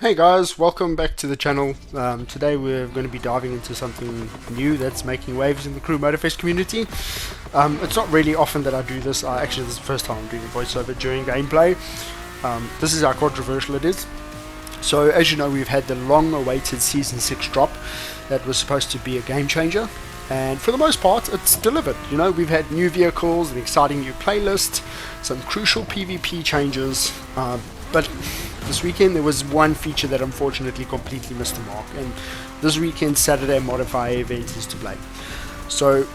Hey guys, welcome back to the channel. Today we're going to be diving into something new that's making waves in the Crew Motorfest community. It's not really often that I do this. Actually, this is the first time I'm doing a voiceover during gameplay. This is how controversial it is. So as you know, we've had the long-awaited Season 6 drop that was supposed to be a game changer. And for the most part, it's delivered. You know, we've had new vehicles, an exciting new playlist, some crucial PvP changes, but this weekend there was one feature that unfortunately completely missed the mark, and this weekend Saturday modifier event is to blame. So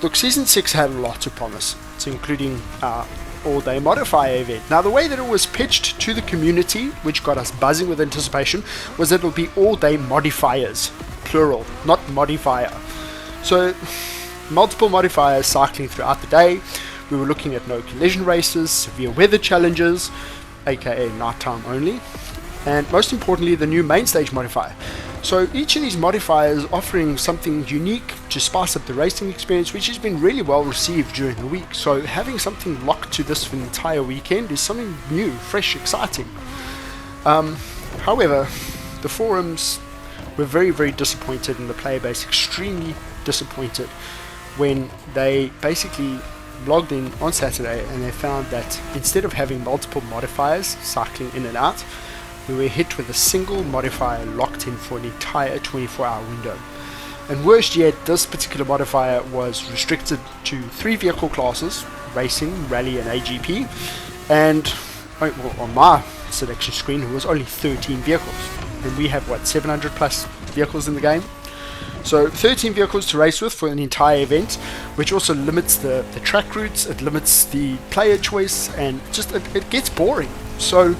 look, Season 6 had a lot to promise, so including all-day modifier event. Now the way that it was pitched to the community, which got us buzzing with anticipation, was that it would be all-day modifiers, plural, not modifier. So multiple modifiers cycling throughout the day. We were looking at no collision races, severe weather challenges, aka nighttime only, and most importantly the new main stage modifier. So each of these modifiers offering something unique to spice up the racing experience, which has been really well received during the week. So having something locked to this for the entire weekend is something new, fresh, exciting. However, the forums were very disappointed, and the player base extremely disappointed when they basically logged in on Saturday and they found that instead of having multiple modifiers cycling in and out, we were hit with a single modifier locked in for an entire 24-hour window. And worst yet, this particular modifier was restricted to 3 vehicle classes: racing, rally and AGP, and well, on my selection screen it was only 13 vehicles, and we have what, 700 plus vehicles in the game. So 13 vehicles to race with for an entire event, which also limits the track routes, it limits the player choice, and just it gets boring. So,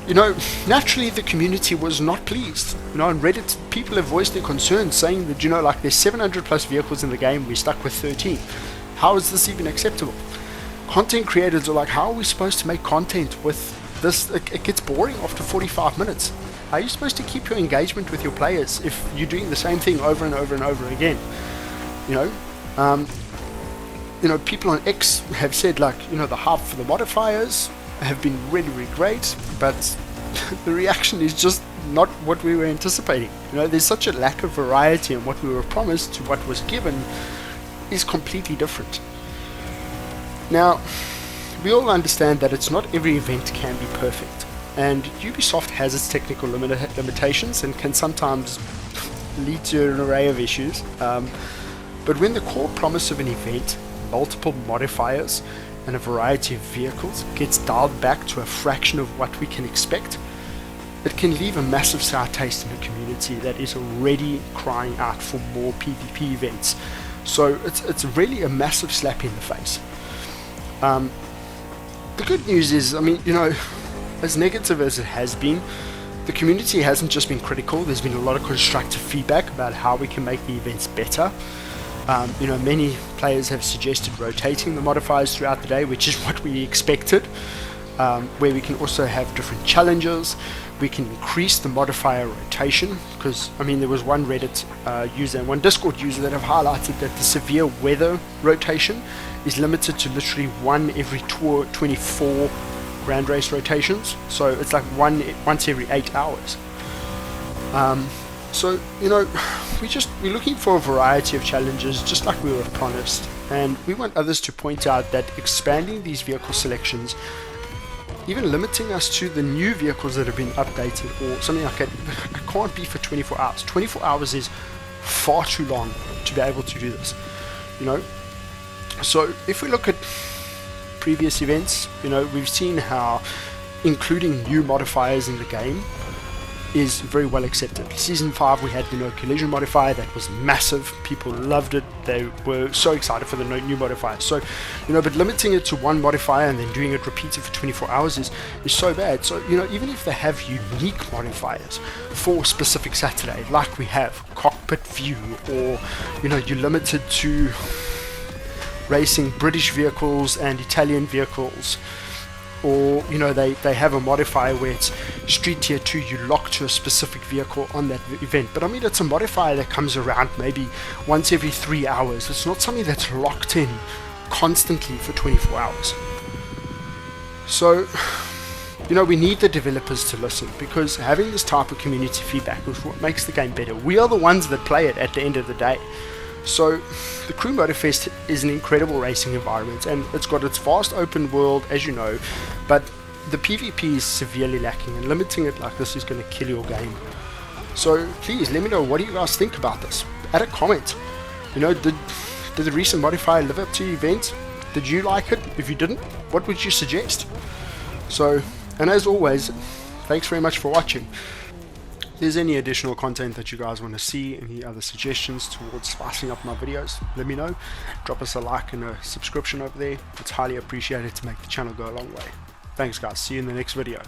you know, naturally the community was not pleased. You know, on Reddit people have voiced their concerns, saying that, you know, like, there's 700 plus vehicles in the game, we're stuck with 13. How is this even acceptable? Content creators are like, how are we supposed to make content with this? It gets boring after 45 minutes. How are you supposed to keep your engagement with your players if you're doing the same thing over and over and over again? You know, people on X have said, like, you know, the hype for the modifiers have been really great, but the reaction is just not what we were anticipating. You know, there's such a lack of variety, and what we were promised to what was given is completely different. Now, we all understand that it's not every event can be perfect, and Ubisoft has its technical limitations and can sometimes lead to an array of issues. But when the core promise of an event, multiple modifiers and a variety of vehicles, gets dialed back to a fraction of what we can expect, it can leave a massive sour taste in a community that is already crying out for more PvP events. So it's really a massive slap in the face. The good news is, I mean, you know, as negative as it has been, the community hasn't just been critical. There's been a lot of constructive feedback about how we can make the events better. You know, many players have suggested rotating the modifiers throughout the day, which is what we expected, where we can also have different challenges. We can increase the modifier rotation, because, I mean, there was one Reddit user and one Discord user that have highlighted that the severe weather rotation is limited to literally one every 24 grand race rotations, so it's like once every 8 hours. So, you know, we're looking for a variety of challenges, just like we were promised, and we want others to point out that expanding these vehicle selections, even limiting us to the new vehicles that have been updated or something like that, it can't be for 24 hours. 24 hours is far too long to be able to do this, you know. So if we look at previous events, you know, we've seen how including new modifiers in the game is very well accepted. Season 5 we had the no collision modifier, that was massive, people loved it, they were so excited for the new modifier. So, you know, but limiting it to one modifier and then doing it repeated for 24 hours is so bad. So, you know, even if they have unique modifiers for specific Saturday, like we have cockpit view, or, you know, you're limited to racing British vehicles and Italian vehicles, or, you know, they have a modifier where it's street tier 2, you lock to a specific vehicle on that event. But I mean, it's a modifier that comes around maybe once every 3 hours. It's not something that's locked in constantly for 24 hours. So you know, we need the developers to listen, because having this type of community feedback is what makes the game better. We are the ones that play it at the end of the day. So the Crew Motorfest is an incredible racing environment, and it's got its vast open world, as you know, but the PvP is severely lacking, and limiting it like this is going to kill your game. So please let me know, what do you guys think about this? Add a comment. You know, did the recent modifier live up to the event? Did you like it? If you didn't, what would you suggest? So, and as always, thanks very much for watching. If there's any additional content that you guys want to see, any other suggestions towards spicing up my videos, let me know. Drop us a like and a subscription over there. It's highly appreciated to make the channel go a long way. Thanks guys, see you in the next video.